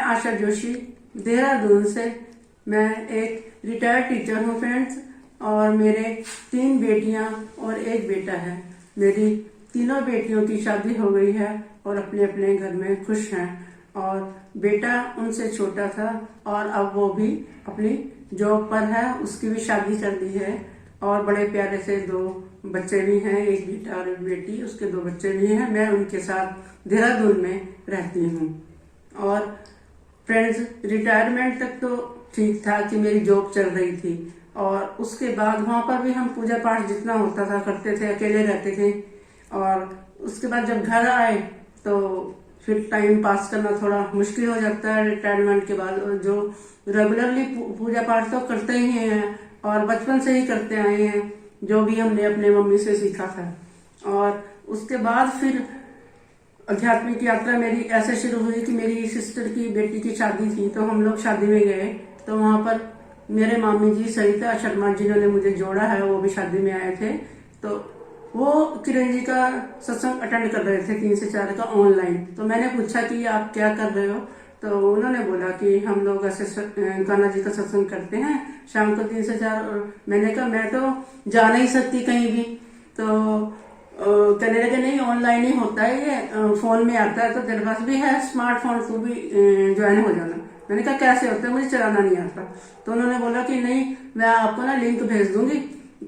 आशा जोशी, देहरादून से। मैं एक रिटायर्ड टीचर हूँ फ्रेंड्स, और मेरे 3 बेटियां और 1 बेटा है। मेरी तीनों बेटियों की शादी हो गई है और अपने अपने घर में खुश हैं, और बेटा उनसे छोटा था और अब वो भी अपनी जॉब पर है, उसकी भी शादी कर ली है, और बड़े प्यारे से 2 बच्चे भी हैं, 1 बेटा और 1 बेटी, उसके 2 बच्चे भी हैं। मैं उनके साथ देहरादून में रहती हूँ। और फ्रेंड्स, रिटायरमेंट तक तो ठीक था कि मेरी जॉब चल रही थी, और उसके बाद वहां पर भी हम पूजा पाठ जितना होता था करते थे, अकेले रहते थे। और उसके बाद जब घर आए तो फिर टाइम पास करना थोड़ा मुश्किल हो जाता है रिटायरमेंट के बाद। और जो रेगुलरली पूजा पाठ तो करते ही हैं, और बचपन से ही करते आए हैं, जो भी हमने अपने मम्मी से सीखा था। और उसके बाद फिर आध्यात्मिक यात्रा मेरी ऐसे शुरू हुई कि मेरी सिस्टर की बेटी की शादी थी, तो हम लोग शादी में गए। तो वहां पर मेरे मामी जी सरिता शर्मा जिन्होंने मुझे जोड़ा है, वो भी शादी में आए थे। तो वो किरण जी का सत्संग अटेंड कर रहे थे 3 से 4 का ऑनलाइन। तो मैंने पूछा कि आप क्या कर रहे हो, तो उन्होंने बोला कि हम लोग ऐसे कान्हा जी का सत्संग करते हैं शाम को 3 से 4। और मैंने कहा मैं तो जा नहीं सकती कहीं भी। तो कहने लगे नहीं, ऑनलाइन ही होता है ये, फोन में आता है, तो तेरे पास भी है स्मार्टफोन, तू भी ज्वाइन हो जाना। मैंने कहा कैसे होता है, मुझे चलाना नहीं आता। तो उन्होंने बोला कि नहीं, मैं आपको ना लिंक भेज दूंगी,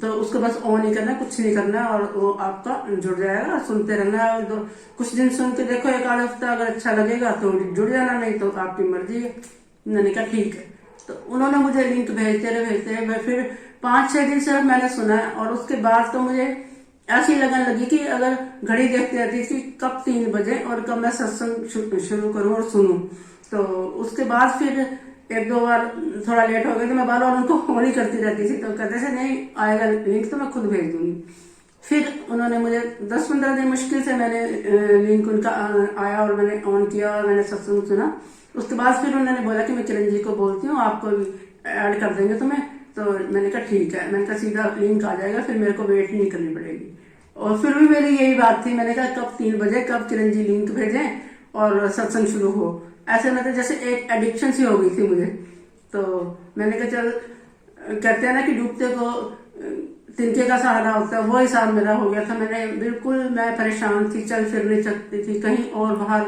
तो उसको बस ऑन ही करना, कुछ नहीं करना, और वो आपका जुड़ जाएगा, सुनते रहना। और कुछ दिन सुन के देखो, 1 आध हफ्ता अगर अच्छा लगेगा तो जुड़ जाना, नहीं तो आपकी मर्जी है। मैंने कहा ठीक है। तो उन्होंने मुझे लिंक भेजते रहे, मैं फिर 5-6 दिन से मैंने सुना, और उसके बाद तो मुझे ऐसी लगन लगी कि अगर घड़ी देखती रहती थी कब 3 बजे और कब मैं सत्संग शुरू करूं और सुनूं। तो उसके बाद फिर 1-2 बार थोड़ा लेट हो गया, तो मैं बार बार उनको फोन ही करती रहती थी। तो कहते थे नहीं आएगा लिंक तो मैं खुद भेज दूंगी। फिर उन्होंने मुझे 10-15 दिन मुश्किल से मैंने लिंक उनका आया, और मैंने ऑन किया और मैंने सत्संग सुना। उसके बाद फिर उन्होंने बोला कि मैं किरण जी को बोलती हूँ, आपको ऐड कर देंगे तुम्हें। तो मैंने कहा ठीक है। मैंने कहा सीधा लिंक आ जाएगा, फिर मेरे को वेट नहीं करनी पड़ेगी। और फिर भी मेरी यही बात थी, मैंने कहा कब 3 बजे, कब किरण जी लिंक भेजें और सत्संग शुरू हो। ऐसे मतलब जैसे एक एडिक्शन सी हो गई थी मुझे। तो मैंने कहा चल, कहते हैं ना कि डूबते को तिनके का सहारा होता है, वो हिसाब मेरा हो गया था। मैं परेशान थी, चल फिर नहीं सकती थी कहीं, और बाहर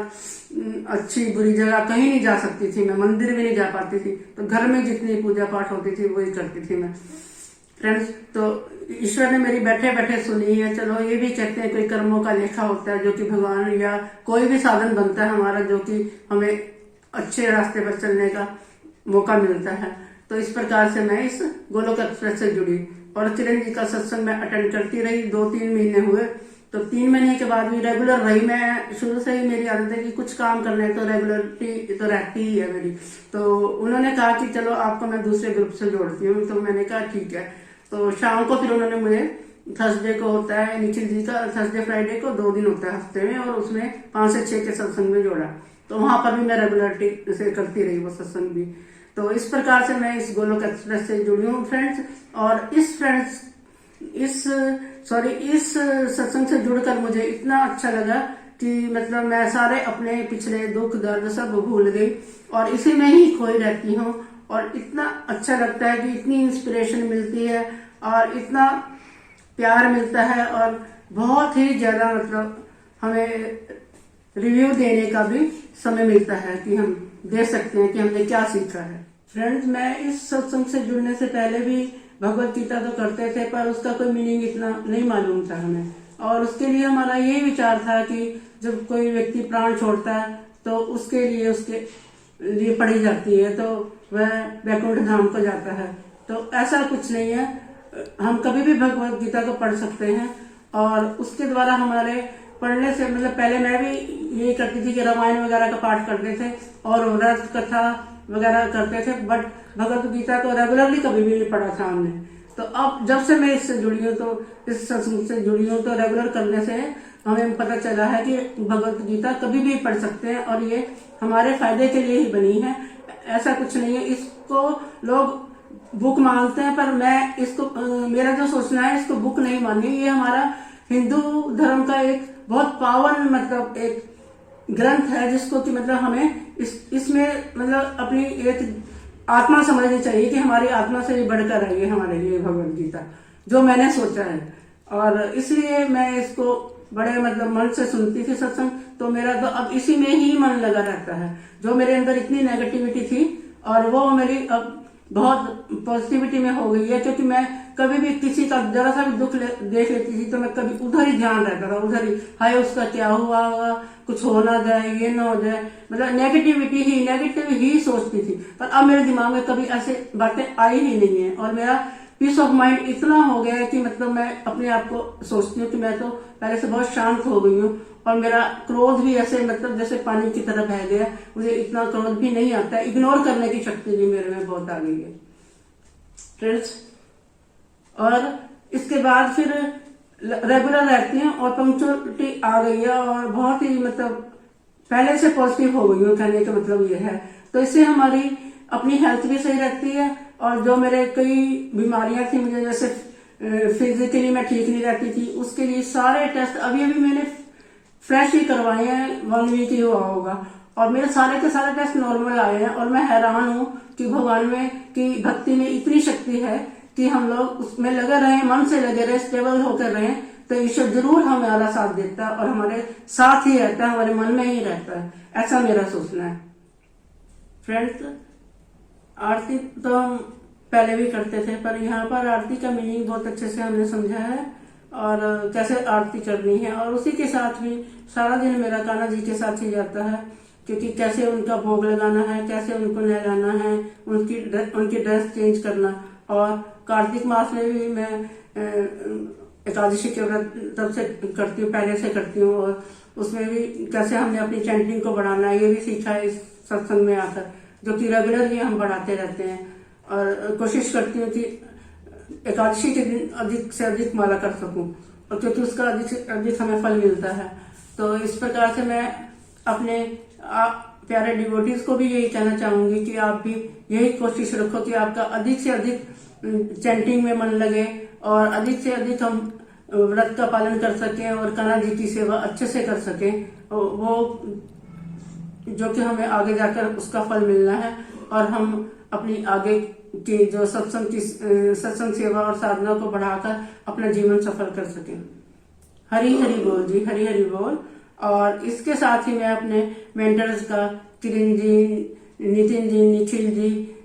अच्छी बुरी जगह कहीं नहीं जा सकती थी, मैं मंदिर भी नहीं जा पाती थी। तो घर में जितनी पूजा पाठ होती थी वही करती थी मैं फ्रेंड्स। तो ईश्वर ने मेरी बैठे बैठे सुनी है। चलो, ये भी कहते हैं कोई कर्मों का लेखा होता है, जो कि भगवान या कोई भी साधन बनता है हमारा, जो कि हमें अच्छे रास्ते पर चलने का मौका मिलता है। तो इस प्रकार से मैं इस गोलोक एक्सप्रेस से जुड़ी, और किरण जी का सत्संग मैं अटेंड करती रही। 2-3 महीने हुए, तो 3 महीने के बाद भी रेगुलर रही। मैं शुरू से ही मेरी आदत है कि कुछ काम करने तो रेगुलरिटी तो रहती ही है मेरी। तो उन्होंने कहा कि चलो आपको मैं दूसरे ग्रुप से जोड़ती हूँ। तो मैंने कहा ठीक है। तो शाम को फिर उन्होंने मुझे, थर्सडे को होता है निखिल जी का, थर्सडे फ्राइडे को 2 दिन होता है हफ्ते में, और उसमें 5 से 6 के सत्संग में जोड़ा। तो वहां पर भी मैं रेगुलरिटी से करती रही वो सत्संग भी। तो इस प्रकार से मैं इस गोलोक एक्सप्रेस से जुड़ी हूँ फ्रेंड्स। और इस सत्संग से जुड़कर मुझे इतना अच्छा लगा कि मतलब मैं सारे अपने पिछले दुख दर्द सब भूल गई, और इसी में ही खोई रहती हूँ। और इतना अच्छा लगता है कि इतनी इंस्पिरेशन मिलती है, और इतना प्यार मिलता है, और बहुत ही ज्यादा मतलब हमें रिव्यू देने का भी समय मिलता है कि हम दे सकते हैं कि हमने क्या सीखा है। फ्रेंड्स, मैं इस सत्संग से जुड़ने से पहले भी भगवत गीता तो करते थे, पर उसका कोई मीनिंग इतना नहीं मालूम था हमें। और उसके लिए हमारा ये विचार था कि जब कोई व्यक्ति प्राण छोड़ता है तो उसके लिए पढ़ी जाती है, तो वह वैकुंठ धाम को जाता है। तो ऐसा कुछ नहीं है, हम कभी भी भगवत गीता को पढ़ सकते हैं। और उसके द्वारा हमारे पढ़ने से मतलब, पहले मैं भी यही करती थी कि रामायण वगैरह का पाठ करते थे और व्रत कथा वगैरह करते थे, बट भगवत गीता को रेगुलरली कभी भी नहीं पढ़ा था हमने। तो अब जब से मैं इससे जुड़ी हूँ, तो इस सत्संग से जुड़ी हूँ, तो रेगुलर करने से हमें पता चला है कि भगवत गीता कभी भी पढ़ सकते हैं, और ये हमारे फायदे के लिए ही बनी है, ऐसा कुछ नहीं है। इसको लोग बुक मानते हैं, पर मैं इसको मेरा जो सोचना है, इसको बुक नहीं माननी। ये हमारा हिंदू धर्म का एक बहुत पावन मतलब एक ग्रंथ है जिसको कि मतलब हमें इसमें मतलब अपनी एक आत्मा समझनी चाहिए कि हमारी आत्मा से भी बढ़कर है ये हमारे लिए भगवत गीता, जो मैंने सोचा है। और इसलिए मैं इसको बड़े मतलब मन से सुनती थी सत्संग, तो मेरा तो अब इसी में ही मन लगा रहता है। जो मेरे अंदर इतनी नेगेटिविटी थी और वो मेरी अब बहुत पॉजिटिविटी में हो गई है, क्योंकि मैं कभी भी किसी का जरा सा भी दुख देख लेती थी तो मैं कभी उधर ही ध्यान रहता था, उधर ही हाय उसका क्या हुआ होगा, कुछ हो ना जाए, ये ना हो जाए, मतलब नेगेटिव ही सोचती थी। पर अब मेरे दिमाग में कभी ऐसे बातें आई ही नहीं है और मेरा पीस ऑफ माइंड इतना हो गया है कि मतलब मैं अपने आप को सोचती हूँ कि मैं तो पहले से बहुत शांत हो गई हूँ और मेरा क्रोध भी ऐसे मतलब जैसे पानी की तरह बह गया, मुझे इतना क्रोध भी नहीं आता है। इग्नोर करने की शक्ति भी मेरे में बहुत आ गई है फ्रेंड्स। और इसके बाद फिर रेगुलर रहती हैं और पंक्चुअलिटी आ गई है और बहुत ही मतलब पहले से पॉजिटिव हो गई हूँ, कहने का मतलब ये है। तो इससे हमारी अपनी हेल्थ भी सही रहती है और जो मेरे कई बीमारियां थी, मुझे जैसे फिजिकली मैं ठीक नहीं रहती थी, उसके लिए सारे टेस्ट अभी अभी मैंने फ्रेश ही करवाए हैं, 1 वीक ही हुआ होगा और मेरे सारे के सारे टेस्ट नॉर्मल आए हैं। और मैं हैरान हूँ कि भगवान में की भक्ति में इतनी शक्ति है कि हम लोग उसमें लगे रहें, मन से लगे रहे, स्टेबल होकर रहें, तो ईश्वर जरूर हमारा साथ देता है और हमारे साथ ही रहता है, हमारे मन में ही रहता है, ऐसा मेरा सोचना है फ्रेंड्स। आरती तो हम पहले भी करते थे, पर यहाँ पर आरती का मीनिंग बहुत अच्छे से हमने समझा है और कैसे आरती करनी है। और उसी के साथ भी सारा दिन मेरा कान्हा जी के साथ ही जाता है, क्योंकि कैसे उनका भोग लगाना है, कैसे उनको नहलाना है, उनकी ड्रेस चेंज करना। और कार्तिक मास में भी मैं एकादशी के व्रत तब से करती हूँ, पहले से करती हूँ और उसमें भी कैसे हमने अपनी चैंटिंग को बढ़ाना है, ये भी सीखा है इस सत्संग में आकर, जो कि रेगुलर ही हम बढ़ाते रहते हैं। और कोशिश करती हूँ कि एकादशी के दिन अधिक से अधिक माला कर सकूं, और क्योंकि उसका अधिक से अधिक हमें फल मिलता है। तो इस प्रकार से मैं अपने प्यारे डिवोटीज को भी यही कहना चाहूंगी कि आप भी यही कोशिश रखो कि आपका अधिक से अधिक चैंटिंग में मन लगे और अधिक से अधिक हम व्रत का पालन कर सकें और कान्हा जी की सेवा अच्छे से कर सकें, वो जो कि हमें आगे जाकर उसका फल मिलना है और हम अपनी आगे की जो सत्संग सेवा और साधना को बढ़ाकर अपना जीवन सफल कर सकें। हरी हरी बोल जी, हरी हरी बोल। और इसके साथ ही मैं अपने मेंटर्स का किरण जी, नितिन जी, निखिल जी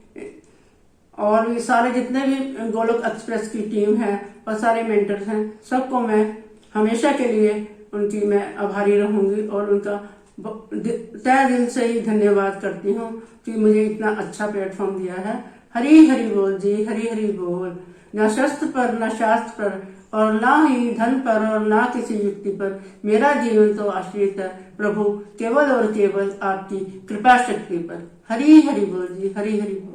और भी सारे जितने भी गोलोक एक्सप्रेस की टीम है और सारे मेंटर्स हैं, सबको मैं हमेशा के लिए उनकी मैं आभारी रहूंगी और उनका तहे दिल से ही धन्यवाद करती हूँ कि मुझे इतना अच्छा प्लेटफॉर्म दिया है। हरी हरी बोल जी, हरी हरी बोल। न शस्त्र पर, न शास्त्र पर और ना ही धन पर और ना किसी युक्ति पर, मेरा जीवन तो आश्रित है प्रभु केवल और केवल आपकी कृपा शक्ति पर। हरी हरी बोल जी, हरी हरी बोल।